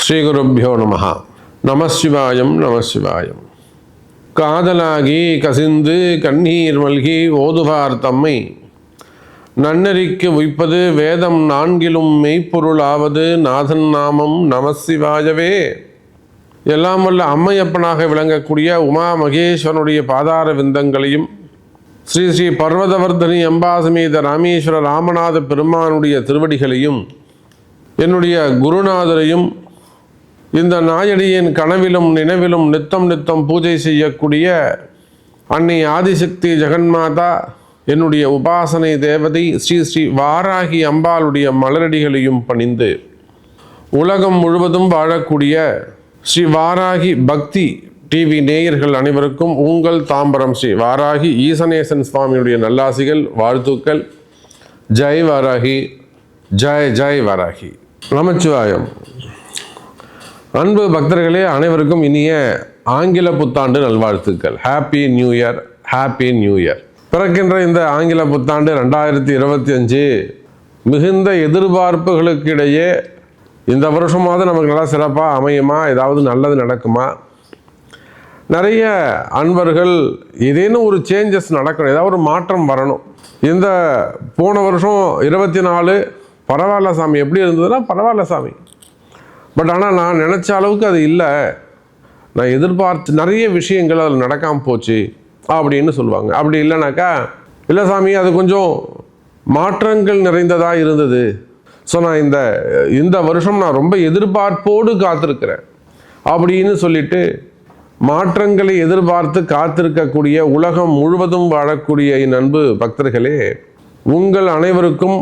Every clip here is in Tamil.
ஸ்ரீகுருப்போ நமஹ. நமசிவாயம் நமசிவாயம். காதலாகி கசிந்து கண்ணீர் மல்கி ஓதுவார் தம்மை நன்னறிக்கு உய்ப்பது வேதம் நான்கிலும் மெய்ப்பொருளாவது நாதன் நாமம் நமசிவாயவே. எல்லாம் வல்ல அம்மையப்பனாக விளங்கக்கூடிய உமா மகேஸ்வரனுடைய பாதார விந்தங்களையும் ஸ்ரீ ஸ்ரீ பர்வதவர்தனி அம்பாசமேத ராமேஸ்வர ராமநாத பெருமானுடைய திருவடிகளையும் என்னுடைய குருநாதரையும் இந்த நாயடியின் கனவிலும் நினைவிலும் நித்தம் நித்தம் பூஜை செய்யக்கூடிய அன்னை ஆதிசக்தி ஜெகன்மாதா என்னுடைய உபாசனை தேவதை ஸ்ரீ ஸ்ரீ வாராகி அம்பாளுடைய மலரடிகளையும் பணிந்து உலகம் முழுவதும் வாழக்கூடிய ஸ்ரீ வாராகி பக்தி டிவி நேயர்கள் அனைவருக்கும் உங்கள் தாம்பரம் ஸ்ரீ வாராகி ஈசனேசன் சுவாமியுடைய நல்லாசிகள் வாழ்த்துக்கள். ஜெய் வாராகி, ஜெய் ஜெய் வாராகி. நமச்சிவாயம். அன்பு பக்தர்களே, அனைவருக்கும் இனிய ஆங்கில புத்தாண்டு நல்வாழ்த்துக்கள். Happy new year, happy new year. பிறக்கின்ற இந்த ஆங்கில புத்தாண்டு 2025 மிகுந்த எதிர்பார்ப்புகளுக்கு இடையே இந்த வருஷமாவது நமக்கு நல்லா சிறப்பாக அமையுமா, ஏதாவது நல்லது நடக்குமா? நிறைய அன்பர்கள் ஏதேனும் ஒரு சேஞ்சஸ் நடக்கணும், ஏதாவது ஒரு மாற்றம் வரணும். இந்த போன வருஷம் 24 பரவாயில்ல சாமி, எப்படி இருந்ததுன்னா பரவாயில்ல சாமி, பட் ஆனால் நான் நினச்ச அளவுக்கு அது இல்லை, நான் எதிர்பார்த்து நிறைய விஷயங்கள் அதில் நடக்காமல் போச்சு அப்படின்னு சொல்லுவாங்க. அப்படி இல்லைனாக்கா, இல்லை சாமி அது கொஞ்சம் மாற்றங்கள் நிறைந்ததாக இருந்தது, ஸோ நான் இந்த வருஷம் நான் ரொம்ப எதிர்பார்ப்போடு காத்திருக்கிறேன் அப்படின்னு சொல்லிட்டு மாற்றங்களை எதிர்பார்த்து காத்திருக்கக்கூடிய உலகம் முழுவதும் வாழக்கூடிய என் அன்பு பக்தர்களே, உங்கள் அனைவருக்கும்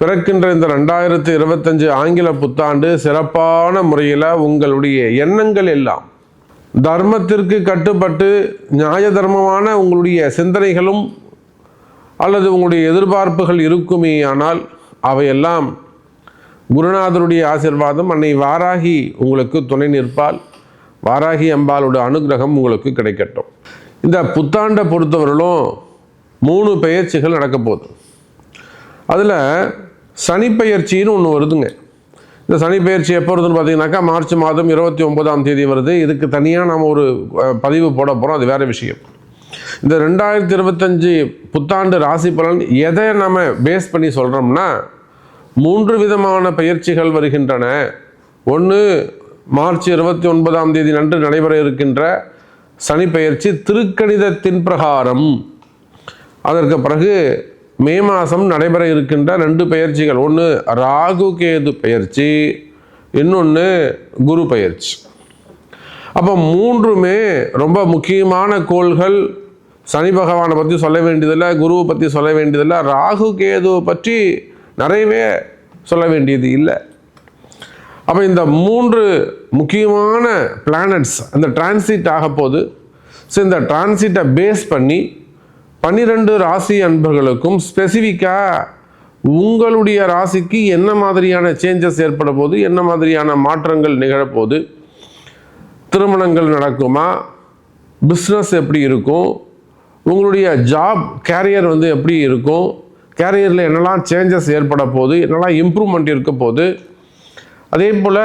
பிறக்கின்ற இந்த 2025 ஆங்கில புத்தாண்டு சிறப்பான முறையில் உங்களுடைய எண்ணங்கள் எல்லாம் தர்மத்திற்கு கட்டுப்பட்டு நியாய தர்மமான உங்களுடைய சிந்தனைகளும் அல்லது உங்களுடைய எதிர்பார்ப்புகள் இருக்குமே, ஆனால் அவையெல்லாம் குருநாதருடைய ஆசீர்வாதம், அன்னை வாராகி உங்களுக்கு துணை நிற்பால். வாராகி அம்பாளோட அனுகிரகம் உங்களுக்கு கிடைக்கட்டும். இந்த புத்தாண்டை பொறுத்தவரையிலும் 3 பெயர்ச்சிகள் நடக்க போகுது. அதில் சனிப்பெயர்ச்சின்னு ஒன்று வருதுங்க. இந்த சனிப்பெயர்ச்சி எப்போ வருதுன்னு பார்த்தீங்கன்னாக்கா மார்ச் மாதம் 29ஆம் தேதி வருது. இதுக்கு தனியாக நம்ம ஒரு பதிவு போட போகிறோம், அது வேறு விஷயம். இந்த 2025 புத்தாண்டு ராசி பலன் எதை நம்ம பேஸ் பண்ணி சொல்கிறோம்னா, 3 விதமான பெயர்ச்சிகள் வருகின்றன. ஒன்று, மார்ச் 29ஆம் தேதி அன்று நடைபெற இருக்கின்ற சனிப்பெயர்ச்சி திருக்கணிதத்தின் பிரகாரம். அதற்கு பிறகு மே மாதம் நடைபெற இருக்கின்ற 2 பெயர்ச்சிகள், ஒன்று ராகு கேது பெயர்ச்சி, இன்னொன்று குரு பெயர்ச்சி. அப்போ 3மே ரொம்ப முக்கியமான கோள்கள். சனி பகவானை பற்றி சொல்ல வேண்டியதில்லை, குருவை பற்றி சொல்ல வேண்டியதில்லை, ராகு கேதுவை பற்றி நிறையவே சொல்ல வேண்டியது இல்லை. அப்போ இந்த 3 முக்கியமான பிளானட்ஸ் அந்த டிரான்சிட் ஆக போது. ஸோ இந்த டிரான்சிட்டை பேஸ் பண்ணி 12 ராசி அன்பர்களுக்கும் ஸ்பெசிஃபிக்காக உங்களுடைய ராசிக்கு என்ன மாதிரியான சேஞ்சஸ் ஏற்பட போது, என்ன மாதிரியான மாற்றங்கள் நிகழப்போகுது, திருமணங்கள் நடக்குமா, பிஸ்னஸ் எப்படி இருக்கும், உங்களுடைய ஜாப் கேரியர் எப்படி இருக்கும், கேரியரில் என்னெல்லாம் சேஞ்சஸ் ஏற்பட போகுது, என்னெல்லாம் இம்ப்ரூவ்மெண்ட் இருக்க போகுது. அதே போல்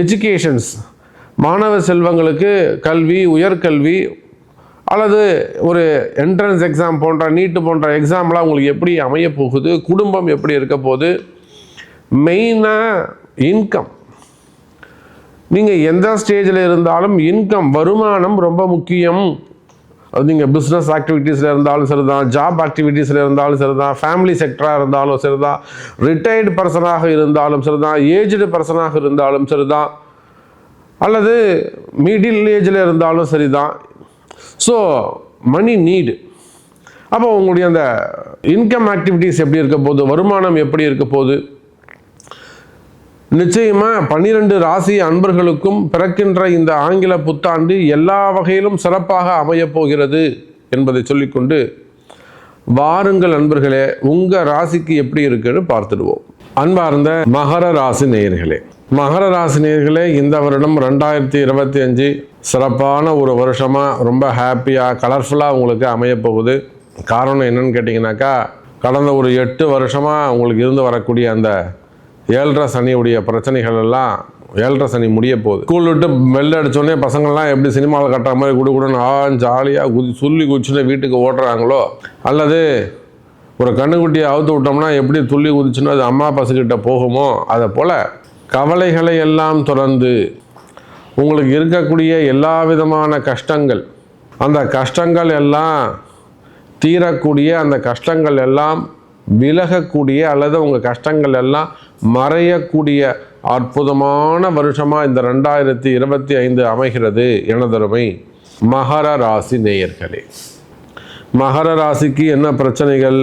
எஜுகேஷன்ஸ், மாணவ செல்வங்களுக்கு கல்வி, உயர்கல்வி அல்லது ஒரு என்ட்ரன்ஸ் எக்ஸாம் போன்ற நீட்டு போன்ற எக்ஸாம்லாம் உங்களுக்கு எப்படி அமைய போகுது, குடும்பம் எப்படி இருக்க போகுது, மெயினாக இன்கம். நீங்கள் எந்த ஸ்டேஜில் இருந்தாலும் இன்கம், வருமானம் ரொம்ப முக்கியம். அது நீங்கள் பிஸ்னஸ் ஆக்டிவிட்டீஸில் இருந்தாலும் சரி தான், ஜாப் ஆக்டிவிட்டீஸில் இருந்தாலும் சரி தான், ஃபேமிலி செக்டராக இருந்தாலும் சரி தான், ரிட்டையர்டு பர்சனாக இருந்தாலும் சரி தான், ஏஜ்டு பர்சனாக இருந்தாலும் சரி தான், அல்லது மிடில் ஏஜில் இருந்தாலும் சரி தான். ஸோ மணி நீடு. அப்போ உங்களுடைய அந்த இன்கம் ஆக்டிவிட்டீஸ் எப்படி இருக்க போகுது, வருமானம் எப்படி இருக்க போகுது. நிச்சயமாக 12 ராசி அன்பர்களுக்கும் பிறக்கின்ற இந்த ஆங்கில புத்தாண்டு எல்லா வகையிலும் சிறப்பாக அமையப் போகிறது என்பதை சொல்லிக்கொண்டு வாருங்கள் அன்பர்களே, உங்கள் ராசிக்கு எப்படி இருக்குன்னு பார்த்துடுவோம். அன்பார்ந்த மகர ராசி நேயர்களே, மகர ராசி நேயர்களே, இந்த வருடம் 2025 சிறப்பான ஒரு வருஷமாக ரொம்ப ஹாப்பியாக கலர்ஃபுல்லாக உங்களுக்கு அமையப்போகுது. காரணம் என்னன்னு கேட்டிங்கனாக்கா, கடந்த ஒரு 8 வருஷமாக உங்களுக்கு இருந்து வரக்கூடிய அந்த 7.5 சனியுடைய பிரச்சனைகள் எல்லாம் 7.5 சனி முடிய போகுது. ஸ்கூல் விட்டு வெளில அடித்தோடனே பசங்கள்லாம் எப்படி சினிமாவில் கட்டுற மாதிரி குடுன்னு ஜாலியாக சொல்லி குதிச்சுன்னு வீட்டுக்கு ஓடுறாங்களோ, அல்லது ஒரு கண்ணுக்குட்டியை அவுத்து விட்டோம்னா எப்படி துள்ளி குதிச்சுன்னா அது அம்மா பசுக்கிட்ட போகுமோ, அதை போல் கவலைகளை எல்லாம் தொடர்ந்து உங்களுக்கு இருக்கக்கூடிய எல்லா விதமான கஷ்டங்கள், அந்த கஷ்டங்கள் எல்லாம் தீரக்கூடிய, அந்த கஷ்டங்கள் எல்லாம் விலகக்கூடிய, அல்லது உங்கள் கஷ்டங்கள் எல்லாம் மறையக்கூடிய அற்புதமான வருஷமாக இந்த 2025 அமைகிறது எனதருமை மகர ராசி நேயர்களே. மகர ராசிக்கு என்ன பிரச்சனைகள்?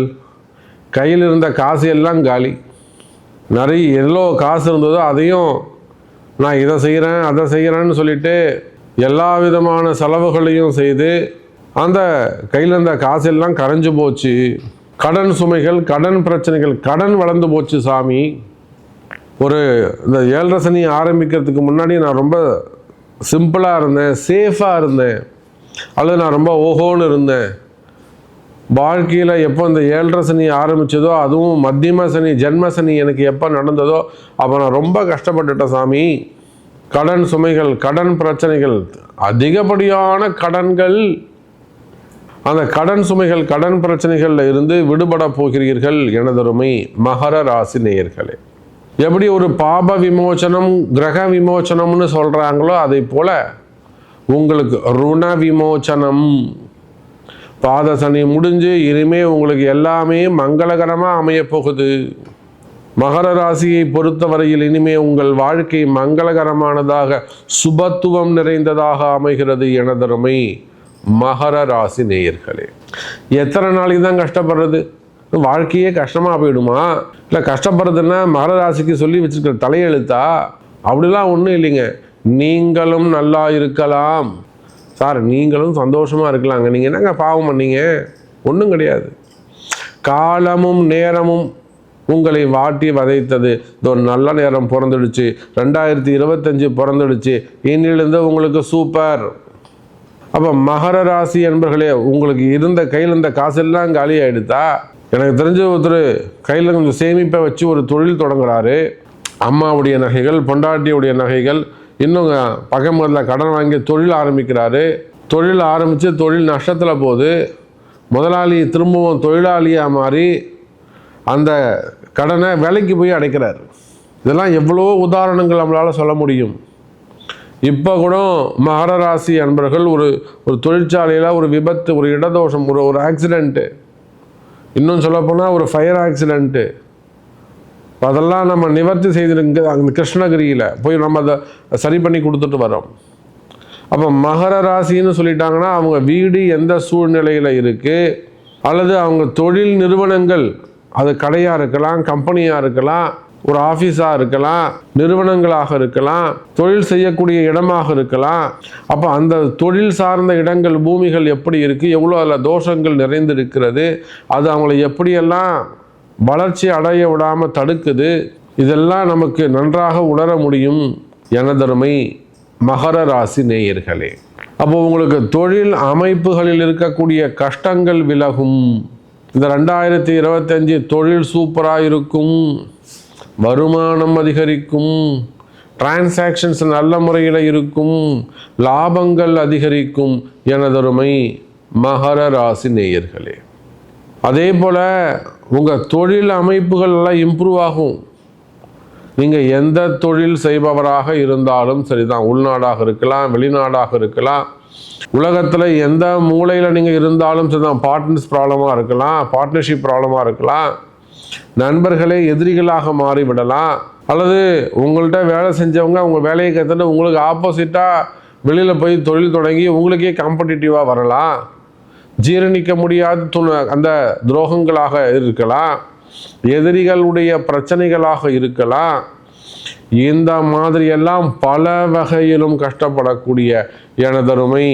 கையில் இருந்த காசு எல்லாம் காலி. நிறைய எவ்வளோ காசு இருந்ததோ அதையும் நான் இதை செய்கிறேன் அதை செய்கிறேன்னு சொல்லிட்டு எல்லா விதமான செலவுகளையும் செய்து அந்த கையில் இருந்த காசு எல்லாம் கரைஞ்சு போச்சு. கடன் சுமைகள், கடன் பிரச்சனைகள், கடன் வளர்ந்து போச்சு சாமி. இந்த 7.5 சனி ஆரம்பிக்கிறதுக்கு முன்னாடி நான் ரொம்ப சிம்பிளாக இருந்தேன், சேஃபாக இருந்தேன், அல்லது நான் ரொம்ப ஓஹோன்னு இருந்தேன். வாழ்க்கையில் எப்போ இந்த 7.5 சனி ஆரம்பித்ததோ, அதுவும் மத்தியம சனி ஜென்ம சனி எனக்கு எப்போ நடந்ததோ அப்போ நான் ரொம்ப கஷ்டப்பட்டுட்டேன் சாமி. கடன் சுமைகள், கடன் பிரச்சனைகள், அதிகப்படியான கடன்கள். அந்த கடன் சுமைகள், கடன் பிரச்சனைகளில் இருந்து விடுபட போகிறீர்கள் எனதருமை மகர ராசி நேயர்களே. எப்படி ஒரு பாப விமோச்சனம், கிரக விமோச்சனம்னு சொல்கிறாங்களோ அதை போல் உங்களுக்கு ருண விமோச்சனம். பாத சனி முடிஞ்சு இனிமே உங்களுக்கு எல்லாமே மங்களகரமாக அமைய போகுது. மகர ராசியை பொறுத்தவரையில் இனிமே உங்கள் வாழ்க்கை மங்களகரமானதாக, சுபத்துவம் நிறைந்ததாக அமைகிறது எனதருமை மகர ராசி நேயர்களே. எத்தனை நாளைக்கு தான் கஷ்டப்படுறது? வாழ்க்கையே கஷ்டமாக போயிடுமா? இல்லை கஷ்டப்படுறதுன்னா மகர ராசிக்கு சொல்லி வச்சுருக்கிற தலையெழுத்தா? அப்படிலாம் ஒன்றும் இல்லைங்க. நீங்களும் நல்லா இருக்கலாம் சார், நீங்களும் சந்தோஷமாக இருக்கலாங்க. நீங்கள் என்னங்க பாவம் பண்ணீங்க? ஒன்றும் கிடையாது. காலமும் நேரமும் உங்களை வாட்டி வதைத்தது. இதோ நல்ல நேரம் பிறந்துடுச்சு, 2025 பிறந்துடுச்சு, இன்னிலிருந்து உங்களுக்கு சூப்பர். அப்போ மகர ராசி என்பர்களே, உங்களுக்கு இருந்த கையில் இருந்த காசெல்லாம் காலி ஆகிடுதா? எனக்கு தெரிஞ்ச ஒருத்தர் கையில் கொஞ்சம் சேமிப்பை வச்சு ஒரு தொழில் தொடங்குறாரு. அம்மாவுடைய நகைகள், பொண்டாட்டியுடைய நகைகள், இன்னும் பக்கத்தில் கடன் வாங்கி தொழில் ஆரம்பிக்கிறாரு. தொழில் ஆரம்பித்து தொழில் நஷ்டத்தில் போகுது. முதலாளி திரும்பவும் தொழிலாளியாக மாறி அந்த கடனை வேலைக்கு போய் அடைக்கிறார். இதெல்லாம் எவ்வளோ உதாரணங்கள் நம்மளால் சொல்ல முடியும். இப்போ கூட மகர ராசி அன்பர்கள் ஒரு தொழிற்சாலையில் ஒரு விபத்து, ஒரு இடதோஷம், ஒரு ஆக்சிடெண்ட்டு, இன்னும் சொல்லப்போனால் ஒரு ஃபயர் ஆக்சிடெண்ட்டு, அதெல்லாம் நம்ம நிவர்த்தி செய்திருங்க. அந்த கிருஷ்ணகிரியில் போய் நம்ம அதை சரி பண்ணி கொடுத்துட்டு வரோம். அப்போ மகர ராசின்னு சொல்லிட்டாங்கன்னா அவங்க வீடு எந்த சூழ்நிலையில் இருக்குது, அல்லது அவங்க தொழில் நிறுவனங்கள், அது கடையாக இருக்கலாம், கம்பெனியாக இருக்கலாம், ஒரு ஆஃபீஸாக இருக்கலாம், நிறுவனங்களாக இருக்கலாம், தொழில் செய்யக்கூடிய இடமாக இருக்கலாம். அப்போ அந்த தொழில் சார்ந்த இடங்கள், பூமிகள் எப்படி இருக்குது, எவ்வளோ அதில் தோஷங்கள் நிறைந்து இருக்கிறது, அது அவங்கள எப்படியெல்லாம் வளர்ச்சி அடைய விடாமல் தடுக்குது, இதெல்லாம் நமக்கு நன்றாக உணர முடியும் எனதருமை மகர ராசி நேயர்களே. அப்போ உங்களுக்கு தொழில் அமைப்புகளில் இருக்கக்கூடிய கஷ்டங்கள் விலகும். இந்த 2025 தொழில் சூப்பராக இருக்கும், வருமானம் அதிகரிக்கும், டிரான்சாக்ஷன்ஸ் நல்ல முறையில் இருக்கும், லாபங்கள் அதிகரிக்கும் எனதருமை மகர ராசி நேயர்களே. அதே போல் உங்கள் தொழில் அமைப்புகள் எல்லாம் இம்ப்ரூவ் ஆகும். நீங்கள் எந்த தொழில் செய்பவராக இருந்தாலும் சரிதான், உள்நாடாக இருக்கலாம், வெளிநாடாக இருக்கலாம், உலகத்தில் எந்த மூலையில் நீங்கள் இருந்தாலும் சரிதான், பார்ட்னர்ஸ் ப்ராப்ளமாக இருக்கலாம், பார்ட்னர்ஷிப் ப்ராப்ளமாக இருக்கலாம், நண்பர்களே எதிரிகளாக மாறிவிடலாம், அல்லது உங்கள்கிட்ட வேலை செஞ்சவங்க உங்கள் வேலையை கற்றுட்டு உங்களுக்கு ஆப்போசிட்டாக வெளியில் போய் தொழில் தொடங்கி உங்களுக்கே காம்படிட்டிவாக வரலாம். ஜீரணிக்க முடியாத அந்த துரோகங்களாக இருக்கலாம், எதிரிகளுடைய பிரச்சனைகளாக இருக்கலாம். இந்த மாதிரியெல்லாம் பல வகையிலும் கஷ்டப்படக்கூடிய எனதருமை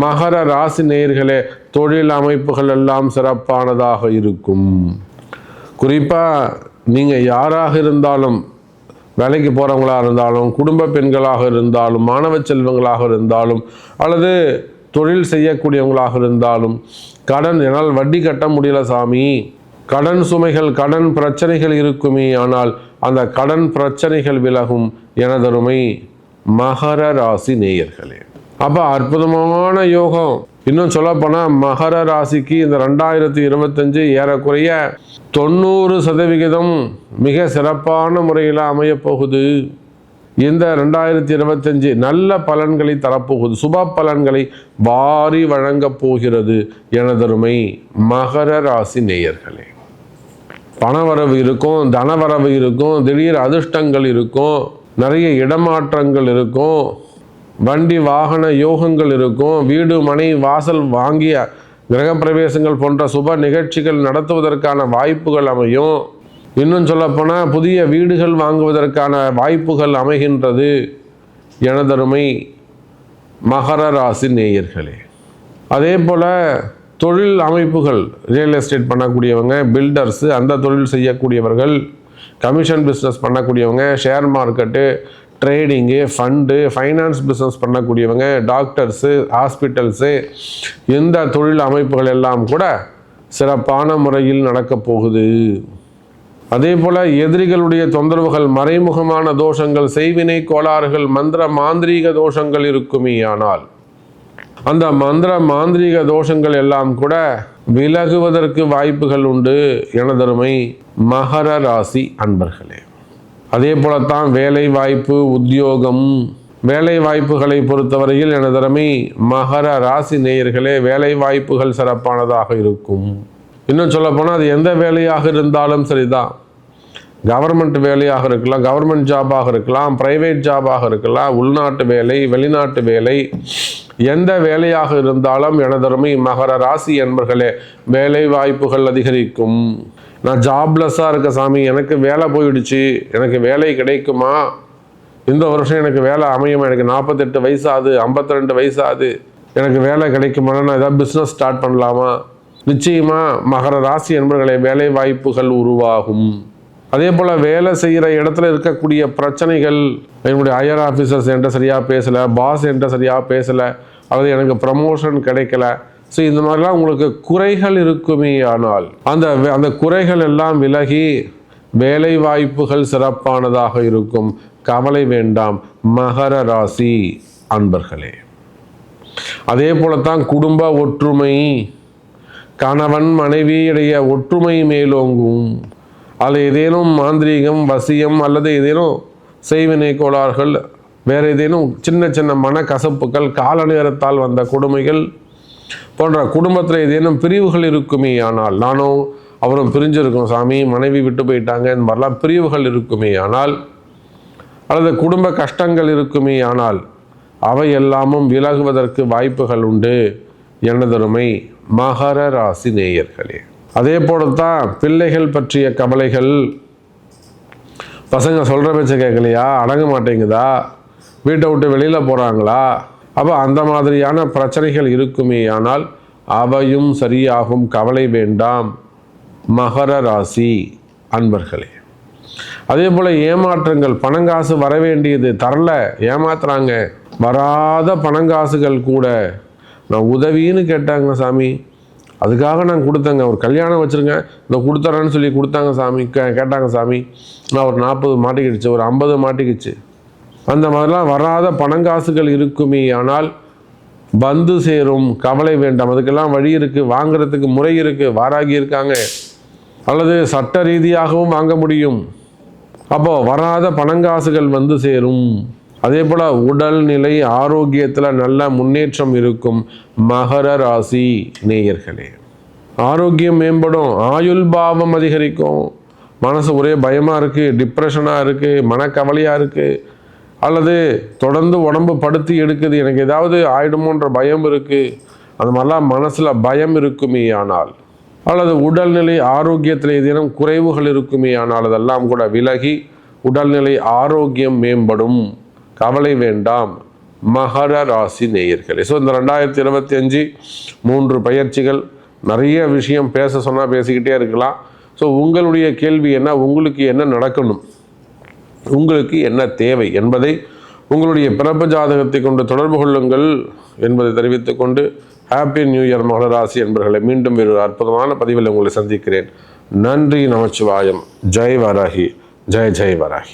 மகர ராசி நேயர்களே, தொழில் அமைப்புகள் எல்லாம் சிறப்பானதாக இருக்கும். குறிப்பாக நீங்கள் யாராக இருந்தாலும், வேலைக்கு போகிறவங்களாக இருந்தாலும், குடும்ப பெண்களாக இருந்தாலும், மாணவ செல்வங்களாக இருந்தாலும், அல்லது தொழில் செய்யக்கூடியவங்களாக இருந்தாலும், கடன் என்னால் வட்டி கட்ட முடியல சாமி, கடன் சுமைகள், கடன் பிரச்சனைகள் இருக்குமே, ஆனால் அந்த கடன் பிரச்சனைகள் விலகும் எனதருமை மகர ராசி நேயர்களே. அப்போ அற்புதமான யோகம். இன்னும் சொல்லப்போனால் மகர ராசிக்கு இந்த 2025 ஏறக்குறைய 90% மிக சிறப்பான முறையில் அமையப்போகுது. இந்த 2025 நல்ல பலன்களை தரப்போகுது, சுப பலன்களை வாரி வழங்கப் போகிறது எனதருமை மகர ராசி நேயர்களே. பணவரவு இருக்கும், தனவரவு இருக்கும், திடீர் அதிர்ஷ்டங்கள் இருக்கும், நிறைய இடமாற்றங்கள் இருக்கும், வண்டி வாகன யோகங்கள் இருக்கும், வீடு மனை வாசல் வாங்கிய கிரகப்பிரவேசங்கள் போன்ற சுப நிகழ்ச்சிகள் நடத்துவதற்கான வாய்ப்புகள் அமையும். இன்னும் சொல்லப்போனால் புதிய வீடுகள் வாங்குவதற்கான வாய்ப்புகள் அமைகின்றது எனதருமை மகர ராசி நேயர்களே. அதே போல் தொழில் அமைப்புகள், ரியல் எஸ்டேட் பண்ணக்கூடியவங்க, பில்டர்ஸு, அந்த தொழில் செய்யக்கூடியவர்கள், கமிஷன் பிஸ்னஸ் பண்ணக்கூடியவங்க, share market, trading, fund, finance business பண்ணக்கூடியவங்க, டாக்டர்ஸு, ஹாஸ்பிட்டல்ஸு, இந்த தொழில் அமைப்புகள் எல்லாம் கூட சிறப்பான முறையில் நடக்கப் போகுது. அதே போல் எதிரிகளுடைய தொந்தரவுகள், மறைமுகமான தோஷங்கள், செய்வினை கோளாறுகள், மந்திர மாந்திரீக தோஷங்கள் இருக்குமே, ஆனால் அந்த மந்திர மாந்திரீக தோஷங்கள் எல்லாம் கூட விலகுவதற்கு வாய்ப்புகள் உண்டு எனதருமை மகர ராசி அன்பர்களே. அதே போலத்தான் வேலை வாய்ப்பு, உத்தியோகம், வேலை வாய்ப்புகளை பொறுத்தவரையில் எனதருமை மகர ராசி நேயர்களே வேலை வாய்ப்புகள் சிறப்பானதாக இருக்கும். இன்னும் சொல்லப்போனால் அது எந்த வேலையாக இருந்தாலும் சரிதான். கவர்மெண்ட் வேலையாக இருக்கலாம், கவர்மெண்ட் ஜாபாக இருக்கலாம், பிரைவேட் ஜாபாக இருக்கலாம், உள்நாட்டு வேலை, வெளிநாட்டு வேலை, எந்த வேலையாக இருந்தாலும் எனதருமை மகர ராசி என்பர்களே வேலை வாய்ப்புகள் அதிகரிக்கும். நான் ஜாப்லெஸ்ஸாக இருக்க சாமி, எனக்கு வேலை போயிடுச்சு, எனக்கு வேலை கிடைக்குமா, இந்த வருஷம் எனக்கு வேலை அமையுமா, எனக்கு 48 வயசாகுது, 52 வயசாகுது, எனக்கு வேலை கிடைக்குமா, நான் ஏதாவது பிஸ்னஸ் ஸ்டார்ட் பண்ணலாமா? நிச்சயமாக மகர ராசி என்பர்களே வேலை வாய்ப்புகள் உருவாகும். அதே போல் வேலை செய்கிற இடத்துல இருக்கக்கூடிய பிரச்சனைகள், என்னுடைய ஹையர் ஆஃபீஸர்ஸ் என்கிட்ட சரியாக பேசலை, பாஸ் என்கிட்ட சரியாக பேசலை, அல்லது எனக்கு ப்ரமோஷன் கிடைக்கல, ஸோ இந்த மாதிரிலாம் உங்களுக்கு குறைகள் இருக்குமே, ஆனால் அந்த குறைகள் எல்லாம் விலகி வேலை வாய்ப்புகள் சிறப்பானதாக இருக்கும். கவலை வேண்டாம் மகர ராசி அன்பர்களே. அதே போலத்தான் குடும்ப ஒற்றுமை, கணவன் மனைவியுடைய ஒற்றுமை மேலோங்கும். அதில் ஏதேனும் மாந்திரீகம், வசியம் அல்லது ஏதேனும் செய்வினை கோளாறுகள், வேறு ஏதேனும் சின்ன சின்ன மனக்கசப்புகள், கால நேரத்தால் வந்த கொடுமைகள் போன்ற குடும்பத்தில் ஏதேனும் பிரிவுகள் இருக்குமே, ஆனால் நானும் அவரும் பிரிஞ்சிருக்கோம் சாமி, மனைவி விட்டு போயிட்டாங்க, இந்த மாதிரிலாம் பிரிவுகள் இருக்குமே ஆனால், அல்லது குடும்ப கஷ்டங்கள் இருக்குமே ஆனால், அவை எல்லாமும் விலகுவதற்கு வாய்ப்புகள் உண்டு எனதருமை மகர ராசி நேயர்களே. அதே போல தான் பிள்ளைகள் பற்றிய கவலைகள், பசங்க சொல்கிற பேச்சை கேட்கலையா, அடங்க மாட்டேங்குதா, வீட்டை விட்டு வெளியில் போகிறாங்களா, அப்போ அந்த மாதிரியான பிரச்சனைகள் இருக்குமே ஆனால் அவையும் சரியாகும். கவலை வேண்டாம் மகர ராசி அன்பர்களே. அதே போல் ஏமாற்றங்கள், பணங்காசு வர வேண்டியது தரல, ஏமாத்துறாங்க, வராத பணங்காசுகள் கூட நான் உதவின்னு கேட்டாங்க சாமி, அதுக்காக நான் கொடுத்தேங்க, ஒரு கல்யாணம் வச்சுருங்க, இந்த கொடுத்துறேன்னு சொல்லி கொடுத்தாங்க சாமி, கேட்டாங்க சாமி, நான் ஒரு 40 மாட்டிக்கிடுச்சு, ஒரு 50 மாட்டிக்கிச்சு, அந்த மாதிரிலாம் வராத பணங்காசுகள் இருக்குமே ஆனால் வந்து சேரும். கவலை வேண்டாம், அதுக்கெல்லாம் வழி இருக்குது, வாங்கிறதுக்கு முறை இருக்குது, வாராகி இருக்காங்க, அல்லது சட்ட ரீதியாகவும் வாங்க முடியும். அப்போது வராத பணங்காசுகள் வந்து சேரும். அதே போல் உடல்நிலை ஆரோக்கியத்தில் நல்ல முன்னேற்றம் இருக்கும் மகர ராசி நேயர்களே. ஆரோக்கியம் மேம்படும், ஆயுள் பாவம் அதிகரிக்கும், மனசு ஒரே பயமாக இருக்குது, டிப்ரெஷனாக இருக்குது, மனக்கவலையாக இருக்குது, அல்லது தொடர்ந்து உடம்பு படுத்தி எடுக்குது, எனக்கு ஏதாவது ஆயிடுமோன்ற பயம் இருக்குது, அந்த மாதிரிலாம் மனசில் பயம் இருக்குமே ஆனால், அல்லது உடல்நிலை ஆரோக்கியத்தில் ஏதேனும் குறைவுகள் இருக்குமே ஆனால் அதெல்லாம் கூட விலகி உடல்நிலை ஆரோக்கியம் மேம்படும். கவலை வேண்டாம் மகர ராசி நேயர்களே. ஸோ இந்த 2025 3 பயிற்சிகள், நிறைய விஷயம் பேச சொன்னால் பேசிக்கிட்டே இருக்கலாம். ஸோ உங்களுடைய கேள்வி என்ன, உங்களுக்கு என்ன நடக்கணும், உங்களுக்கு என்ன தேவை என்பதை உங்களுடைய பிறப்பு ஜாதகத்தை கொண்டு தொடர்பு கொள்ளுங்கள் என்பதை தெரிவித்துக்கொண்டு ஹாப்பி நியூ இயர் மகர ராசி என்பர்களை மீண்டும் ஒரு அற்புதமான பதிவில் உங்களை சந்திக்கிறேன். நன்றி நமச்சிவாயம். ஜெய் வராகி, ஜெய் ஜெய் வராகி.